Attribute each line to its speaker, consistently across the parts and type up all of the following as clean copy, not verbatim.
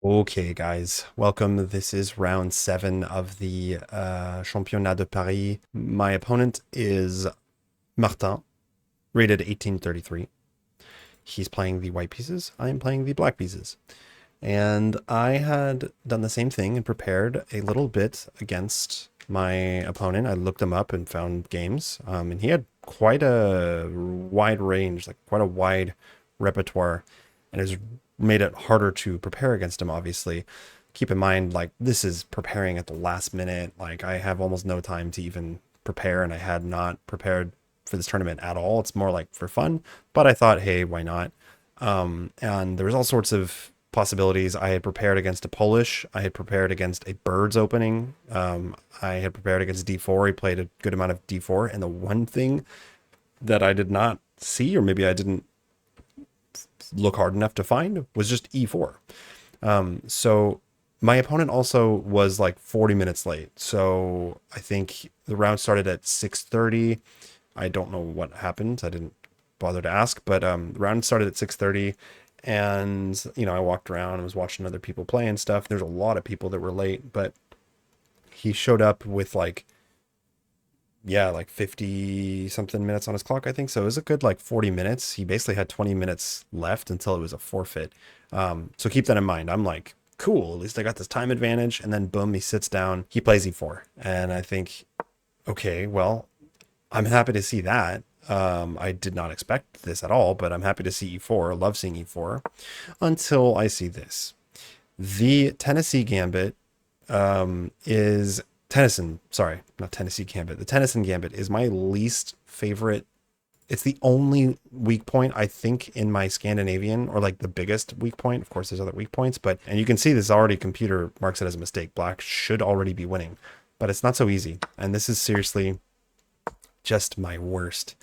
Speaker 1: Okay, guys, welcome. This is round 7 of the Championnat de Paris. My opponent is Martin, rated 1833. He's playing the white pieces. I am playing the black pieces. And I had done the same thing and prepared a little bit against my opponent. I looked him up and found games, and he had quite a wide range, like quite a wide repertoire, and it was made it harder to prepare against him, obviously. Keep in mind, like, this is preparing at the last minute. Like, I have almost no time to even prepare, and I had not prepared for this tournament at all. It's more like for fun, but I thought, hey, why not? And there was all sorts of possibilities. I had prepared against a Polish. I had prepared against a Birds opening. I had prepared against D4. He played a good amount of D4. And the one thing that I did not see, or maybe I didn't look hard enough to find, was just E4. So my opponent also was like 40 minutes late. So I think the round started at 6:30. I don't know what happened. I didn't bother to ask, but the round started at 6:30, and I walked around and was watching other people play and stuff. There's a lot of people that were late, but he showed up with like, yeah, like 50 something minutes on his clock, I think. So it was a good like 40 minutes. He basically had 20 minutes left until it was a forfeit. So keep that in mind. I'm like, cool, at least I got this time advantage. And then boom, he sits down, he plays E4. And I think, okay, well, I'm happy to see that. I did not expect this at all, but I'm happy to see E4. I love seeing E4 until I see this. The Tennessee Gambit is Tennyson. Sorry, not Tennessee Gambit. The Tennyson Gambit is my least favorite. It's the only weak point, I think, in my Scandinavian, or like the biggest weak point. Of course, there's other weak points, and you can see this already. Computer marks it as a mistake. Black should already be winning, but it's not so easy. And this is seriously just my worst.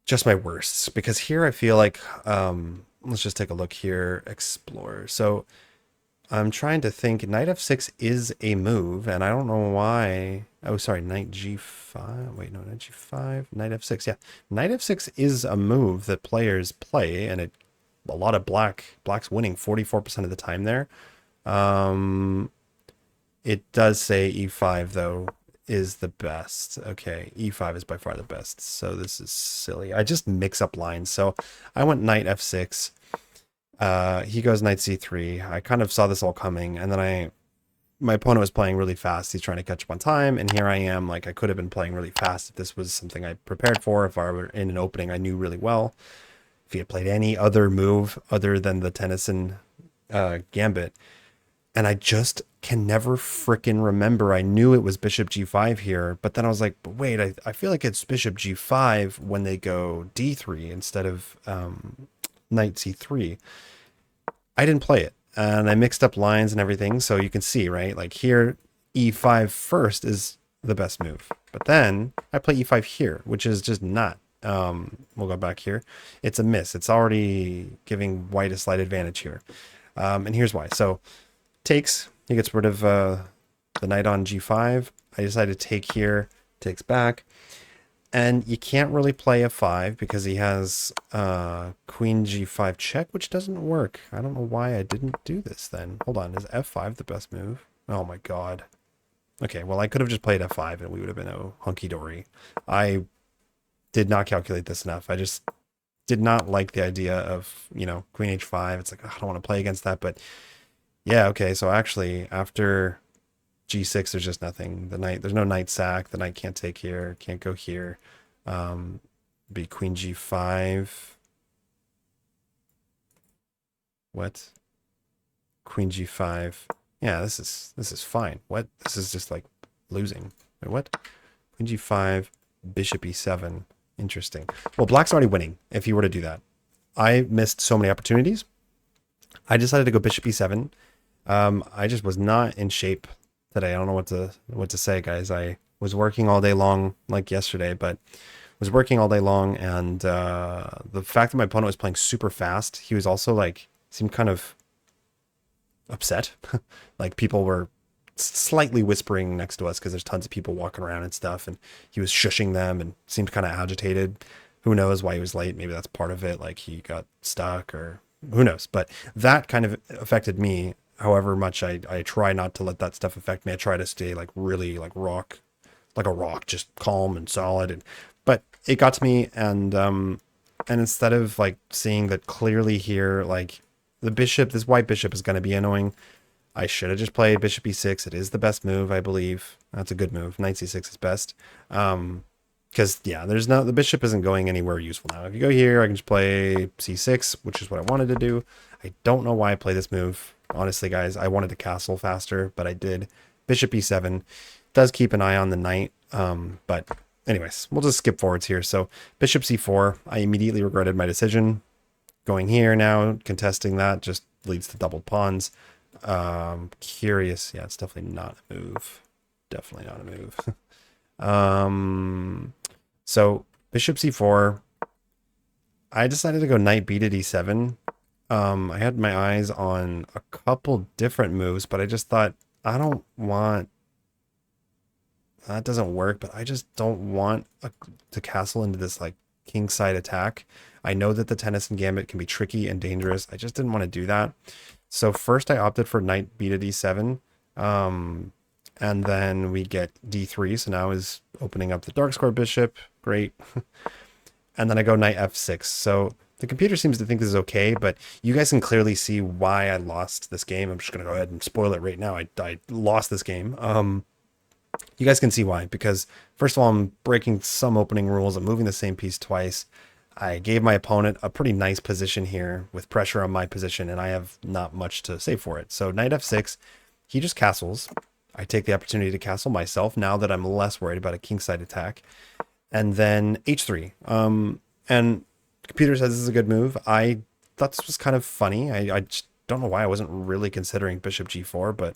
Speaker 1: Just my worst. Because here I feel like, let's just take a look here. Explore. So I'm trying to think. Knight f6 is a move, and I don't know why. Oh, sorry, knight g5. Wait, no, knight g5, knight f6. Yeah, knight f6 is a move that players play, and a lot of black's winning 44% of the time there. Um, it does say e5 though is the best. Okay, e5 is by far the best. So this is silly. I just mix up lines. So I went knight f6. He goes knight c3. I kind of saw this all coming, and then my opponent was playing really fast. He's trying to catch up on time, and here I am. Like, I could have been playing really fast if this was something I prepared for. If I were in an opening I knew really well. If he had played any other move other than the Tennyson gambit, and I just can never fricking remember. I knew it was bishop g5 here, but then I was like, but wait, I feel like it's bishop g5 when they go d3 instead of knight c3. I didn't play it, and I mixed up lines and everything, so you can see, right? Like here, e5 first is the best move, but then I play e5 here, which is just not. We'll go back here. It's a miss. It's already giving white a slight advantage here, and here's why. So takes. He gets rid of the knight on g5. I decided to take here. Takes back. And you can't really play f5 because he has queen g5 check, which doesn't work. I don't know why I didn't do this then. Hold on, is f5 the best move? Oh my god. Okay, well, I could have just played f5 and we would have been hunky-dory. I did not calculate this enough. I just did not like the idea of, queen h5. It's like, I don't want to play against that, but yeah, okay, so actually, after g6, there's just nothing. There's no knight sack. The knight can't take here, can't go here. Be queen g5. What? Queen g5. Yeah, this is fine. What? This is just like losing. Wait, what? Queen g5, bishop e7. Interesting. Well, black's already winning if you were to do that. I missed so many opportunities. I decided to go bishop e7. I just was not in shape today. I don't know what to say, guys. I was working all day long, like yesterday, but was working all day long, and the fact that my opponent was playing super fast, he was also like seemed kind of upset. Like, people were slightly whispering next to us because there's tons of people walking around and stuff, and he was shushing them and seemed kind of agitated. Who knows why he was late? Maybe that's part of it. Like, he got stuck, or who knows? But that kind of affected me however much I try not to let that stuff affect me. I try to stay like really like a rock, just calm and solid. But it got to me, and instead of like seeing that clearly here, like the bishop, this white bishop is going to be annoying. I should have just played bishop e6. It is the best move, I believe. That's a good move. Knight c6 is best. Because yeah, the bishop isn't going anywhere useful now. If you go here, I can just play c6, which is what I wanted to do. I don't know why I play this move. Honestly, guys, I wanted to castle faster, but I did. Bishop e7 does keep an eye on the knight. But anyways, we'll just skip forwards here. So bishop c4, I immediately regretted my decision. Going here now, contesting that just leads to doubled pawns. Curious. Yeah, it's definitely not a move. Definitely not a move. So bishop c4. I decided to go knight b to d7. I had my eyes on a couple different moves, but I just thought, I don't want... That doesn't work, but I just don't want to castle into this like kingside attack. I know that the Tennyson gambit can be tricky and dangerous. I just didn't want to do that. So first I opted for knight b to d7. And then we get d3. So now is opening up the dark square bishop. Great. And then I go knight f6. So the computer seems to think this is okay, but you guys can clearly see why I lost this game. I'm just going to go ahead and spoil it right now. I lost this game. You guys can see why, because first of all, I'm breaking some opening rules. I'm moving the same piece twice. I gave my opponent a pretty nice position here with pressure on my position, and I have not much to say for it. So knight f6, he just castles. I take the opportunity to castle myself now that I'm less worried about a kingside attack. And then h3. And computer says this is a good move. I thought this was kind of funny. I just don't know why I wasn't really considering bishop g4, but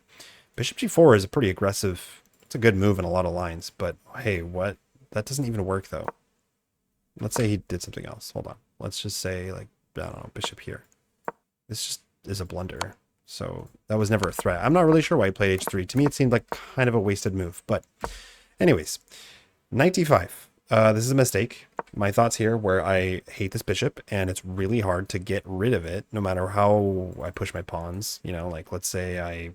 Speaker 1: bishop g4 is a pretty aggressive... It's a good move in a lot of lines, but hey, what? That doesn't even work though. Let's say he did something else. Hold on. Let's just say like, I don't know, bishop here. This just is a blunder. So that was never a threat. I'm not really sure why he played h3. To me, it seemed like kind of a wasted move, but anyways, knight d5. This is a mistake. My thoughts here where I hate this bishop and it's really hard to get rid of it no matter how I push my pawns. You know, like let's say I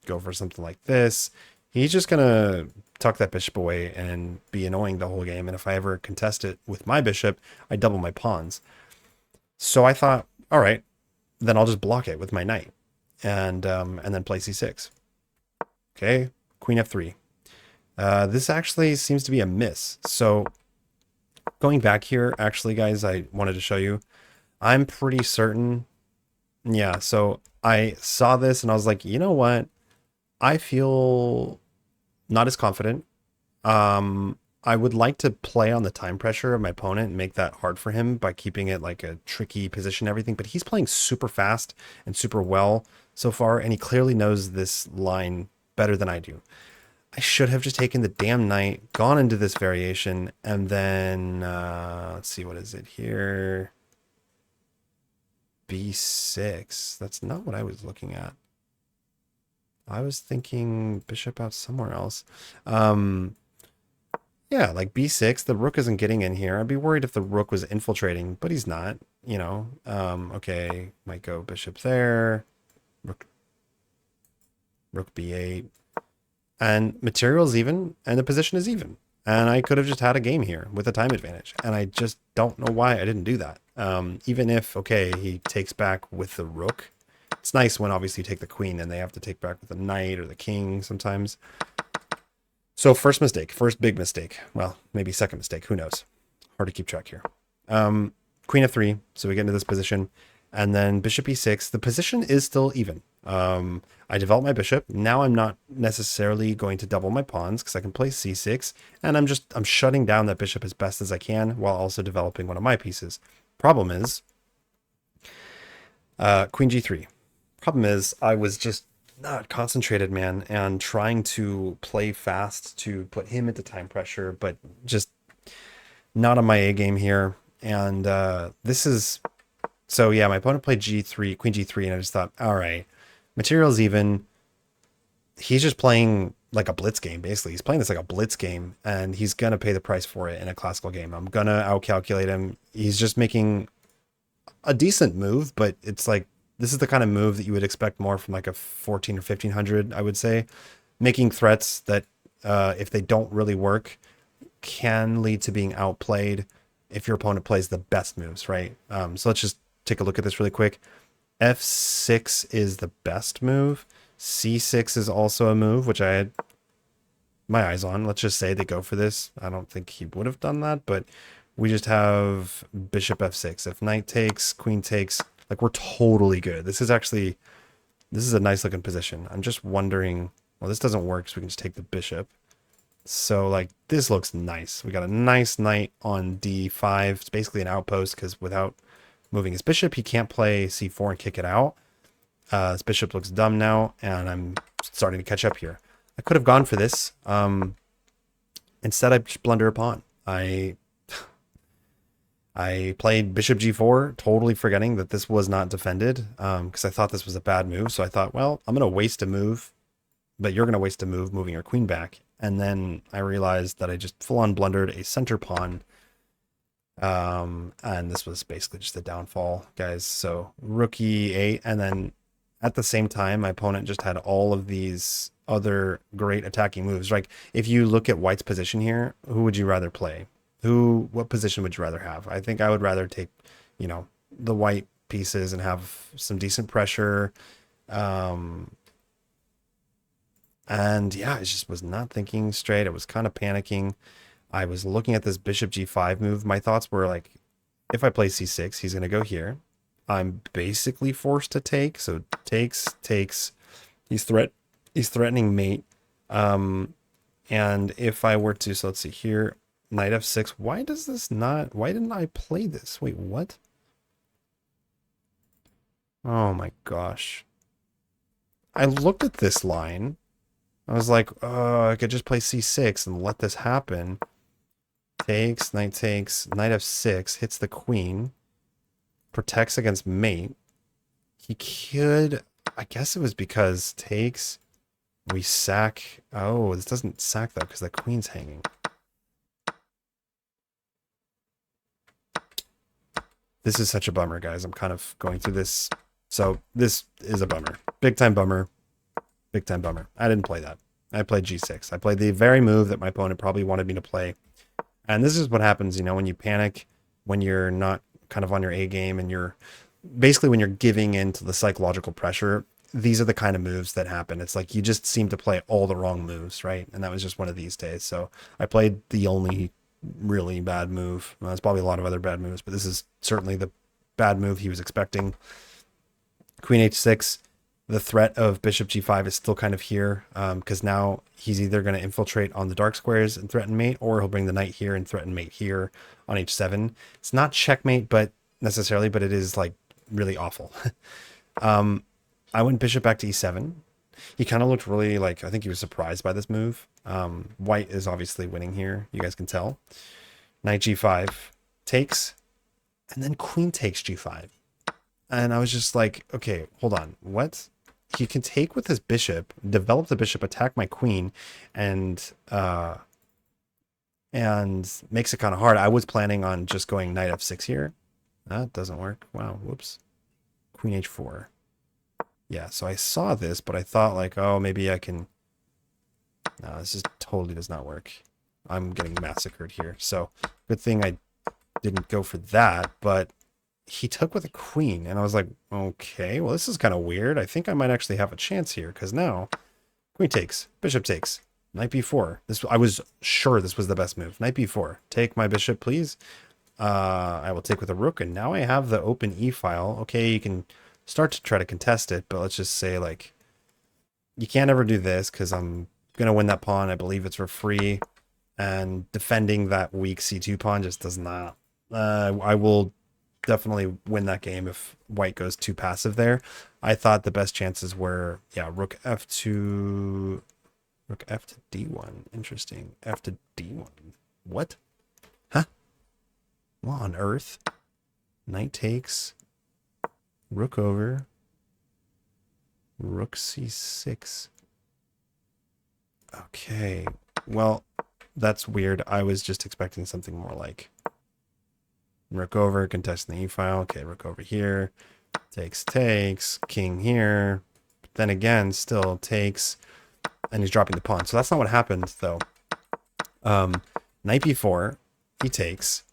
Speaker 1: go for something like this. He's just going to tuck that bishop away and be annoying the whole game. And if I ever contest it with my bishop, I double my pawns. So I thought, all right, then I'll just block it with my knight and then play c6. Okay, queen f3. This actually seems to be a miss. So going back here, actually, guys, I wanted to show you. I'm pretty certain. Yeah, so I saw this and I was like, you know what? I feel not as confident. I would like to play on the time pressure of my opponent and make that hard for him by keeping it like a tricky position and everything. But he's playing super fast and super well so far, and he clearly knows this line better than I do. I should have just taken the damn knight, gone into this variation, and then, let's see, what is it here? B6. That's not what I was looking at. I was thinking bishop out somewhere else. Yeah, like b6, the rook isn't getting in here. I'd be worried if the rook was infiltrating, but he's not, you know. Okay, might go bishop there. Rook b8. And material's even, and the position is even. And I could have just had a game here with a time advantage. And I just don't know why I didn't do that. Even if, okay, he takes back with the rook. It's nice when obviously you take the queen and they have to take back with the knight or the king sometimes. So first mistake, first big mistake. Well, maybe second mistake, who knows? Hard to keep track here. Queen f3, so we get into this position. And then bishop e6, the position is still even. I develop my bishop. Now I'm not necessarily going to double my pawns because I can play c6. And I'm shutting down that bishop as best as I can while also developing one of my pieces. Problem is, queen g3. Problem is, I was just not concentrated, man, and trying to play fast to put him into time pressure, but just not on my A game here. And this is... So yeah, my opponent played g3, queen g3, and I just thought, all right, material's even. He's just playing like a blitz game, basically. He's playing this like a blitz game, and he's going to pay the price for it in a classical game. I'm going to outcalculate him. He's just making a decent move, but it's like this is the kind of move that you would expect more from like a 14 or 1500, I would say. Making threats that, if they don't really work, can lead to being outplayed if your opponent plays the best moves, right? So let's just take a look at this really quick. F6 is the best move. C6 is also a move, which I had my eyes on. Let's just say they go for this. I don't think he would have done that, but we just have bishop F6. If knight takes, queen takes, like we're totally good. This is a nice looking position. I'm just wondering, well, this doesn't work, so we can just take the bishop. So like this looks nice. We got a nice knight on D5. It's basically an outpost because without moving his bishop, he can't play C4 and kick it out. His bishop looks dumb now, and I'm starting to catch up here. I could have gone for this. Instead, I just blunder a pawn. I played bishop G4, totally forgetting that this was not defended, because I thought this was a bad move. So I thought, well, I'm going to waste a move, but you're going to waste a move moving your queen back. And then I realized that I just full-on blundered a center pawn. And this was basically just a downfall, guys. So rook E8, and then at the same time, my opponent just had all of these other great attacking moves. Like if you look at white's position here, who would you rather play? What position would you rather have? I think I would rather take, the white pieces and have some decent pressure. And yeah, I just was not thinking straight. I was kind of panicking. I was looking at this bishop G5 move. My thoughts were like, if I play C6, he's going to go here. I'm basically forced to take. So takes. He's threatening mate. And if I were to, so let's see here, knight F6. Why didn't I play this? Wait, what? Oh my gosh. I looked at this line. I was like, oh, I could just play C6 and let this happen. Takes, knight F6, hits the queen, protects against mate. He could, I guess it was because takes, we sack. Oh, this doesn't sack though because the queen's hanging. This is such a bummer, guys. I'm kind of going through this. So this is a bummer. Big time bummer. Big time bummer. I didn't play that. I played G6. I played the very move that my opponent probably wanted me to play. And this is what happens, when you panic, when you're not kind of on your A game, and when you're giving in to the psychological pressure. These are the kind of moves that happen. It's like you just seem to play all the wrong moves, right? And that was just one of these days. So I played the only really bad move. Well, there's probably a lot of other bad moves, but this is certainly the bad move he was expecting. Queen H6. The threat of bishop G5 is still kind of here, because now he's either going to infiltrate on the dark squares and threaten mate, or he'll bring the knight here and threaten mate here on H7. It's not checkmate, but it is like really awful. I went bishop back to E7. He kind of looked really I think he was surprised by this move. White is obviously winning here. You guys can tell. Knight G5 takes, and then queen takes G5. And I was just like, okay, hold on. What? He can take with his bishop, develop the bishop, attack my queen, and makes it kind of hard. I was planning on just going knight F6 here. That doesn't work. Wow, whoops. Queen H4. Yeah, so I saw this, but I thought oh, maybe I can... No, this just totally does not work. I'm getting massacred here. So good thing I didn't go for that, but he took with a queen, and I was like, okay, well, this is kind of weird. I think I might actually have a chance here, because now queen takes, bishop takes, knight b4. I was sure this was the best move. Knight b4. Take my bishop, please. I will take with a rook, and now I have the open e-file. Okay, you can start to try to contest it, but let's just say, you can't ever do this, because I'm going to win that pawn. I believe it's for free, and defending that weak c2 pawn just does not... I will definitely win that game if white goes too passive there. I thought the best chances were, rook f to d1. Interesting. F to d1. What? Huh? What on earth? Knight takes. Rook over. Rook c6. Okay. Well, that's weird. I was just expecting something more like rook over, contesting the e-file. Okay, rook over here. takes, king here. Then again, still takes, and he's dropping the pawn. So that's not what happened, though. Knight b4, he takes.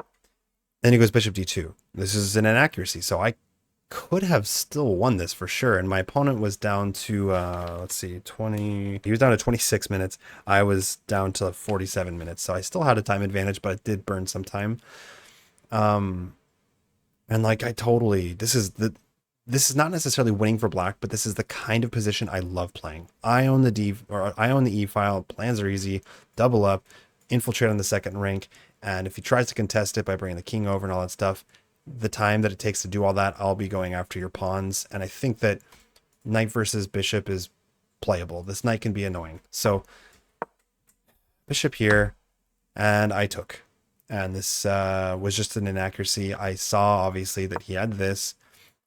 Speaker 1: Then he goes bishop d2. This is an inaccuracy, so I could have still won this for sure. And my opponent was down to, let's see, 20. He was down to 26 minutes. I was down to 47 minutes. So I still had a time advantage, but it did burn some time. And like this is not necessarily winning for black, but this is the kind of position I love playing. I own the E file. Plans are easy. Double up, infiltrate on the second rank. And if he tries to contest it by bringing the king over and all that stuff, the time that it takes to do all that, I'll be going after your pawns. And I think that knight versus bishop is playable. This knight can be annoying. So bishop here, and I took. And this was just an inaccuracy. I saw, obviously, that he had this.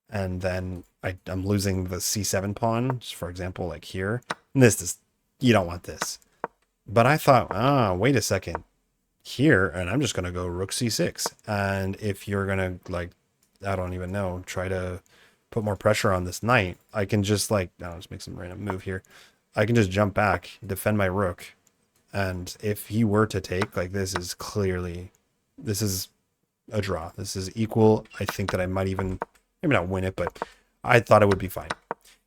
Speaker 1: And then I'm losing the c7 pawn, just for example, like here. And this is, you don't want this. But I thought, wait a second. Here, and I'm just going to go rook c6. And if you're going to, like, I don't even know, try to put more pressure on this knight, I can just, like, I'll just make some random move here. I can just jump back, defend my rook. And if he were to take, like, this is a draw. This is equal. I think that I might even, maybe not win it, but I thought it would be fine.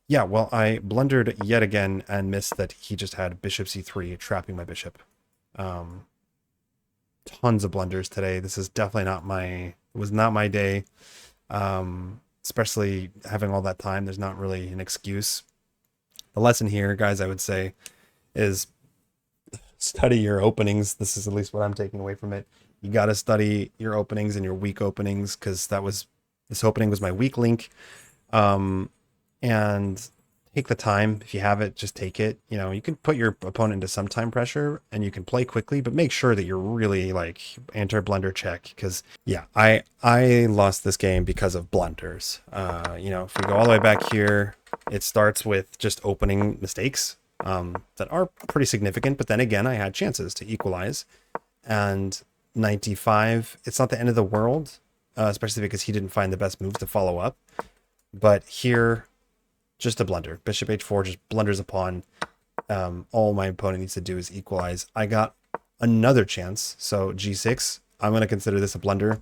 Speaker 1: Yeah, well, I blundered yet again and missed that he just had bishop c3, trapping my bishop. Tons of blunders today. This is definitely was not my day. Especially having all that time, there's not really an excuse. The lesson here, guys, I would say, is study your openings. This is at least what I'm taking away from it. You got to study your openings and your weak openings, because this opening was my weak link. And take the time. If you have it, just take it. You know, you can put your opponent into some time pressure and you can play quickly, but make sure that you're really like blunder check. Because yeah, I lost this game because of blunders. You know, if we go all the way back here, it starts with just opening mistakes that are pretty significant. But then again, I had chances to equalize. And 95, it's not the end of the world, especially because he didn't find the best move to follow up. But here, just a blunder. Bishop h4 just blunders a pawn. All my opponent needs to do is equalize. I got another chance. So g6, I'm going to consider this a blunder.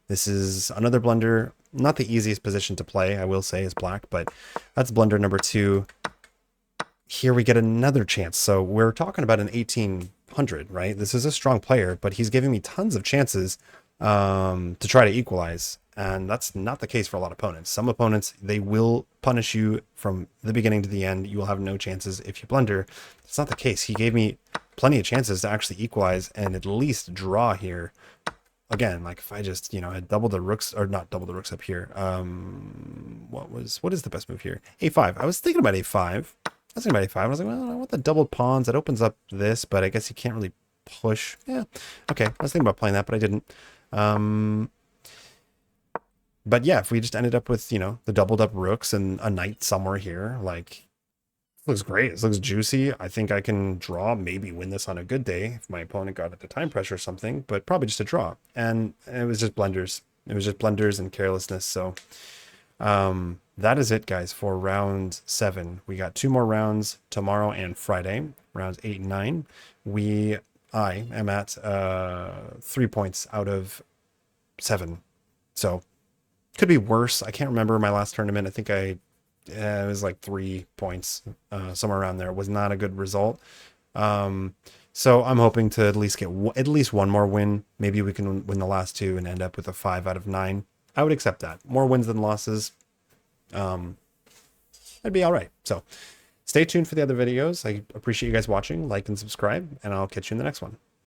Speaker 1: This is another blunder. Not the easiest position to play, I will say, as black, but that's blunder number 2. Here we get another chance. So we're talking about an 1800, right? This is a strong player, but he's giving me tons of chances to try to equalize. And that's not the case for a lot of opponents. Some opponents, they will punish you from the beginning to the end. You will have no chances if you blunder. That's not the case. He gave me plenty of chances to actually equalize and at least draw here. Again, like if I just, you know, had double the rooks, or not double the rooks up here. What is the best move here? a5. I was thinking about a5. I was like, well, I want the doubled pawns. That opens up this, but I guess you can't really push. Yeah. Okay. I was thinking about playing that, but I didn't. But yeah, if we just ended up with, you know, the doubled up rooks and a knight somewhere here, like, it looks great. It looks juicy. I think I can draw, maybe win this on a good day if my opponent got at the time pressure or something, but probably just a draw. And it was just blunders. It was just blunders and carelessness. So that is it, guys, for round 7. We got 2 more rounds tomorrow and Friday, rounds 8 and 9. I am at 3 points out of 7. So could be worse. I can't remember my last tournament. I think it was like 3 points, somewhere around there. It was not a good result. So I'm hoping to at least get at least one more win. Maybe we can win the last 2 and end up with a 5 out of 9. I would accept that. More wins than losses. That'd be all right. So stay tuned for the other videos. I appreciate you guys watching. Like and subscribe, and I'll catch you in the next one.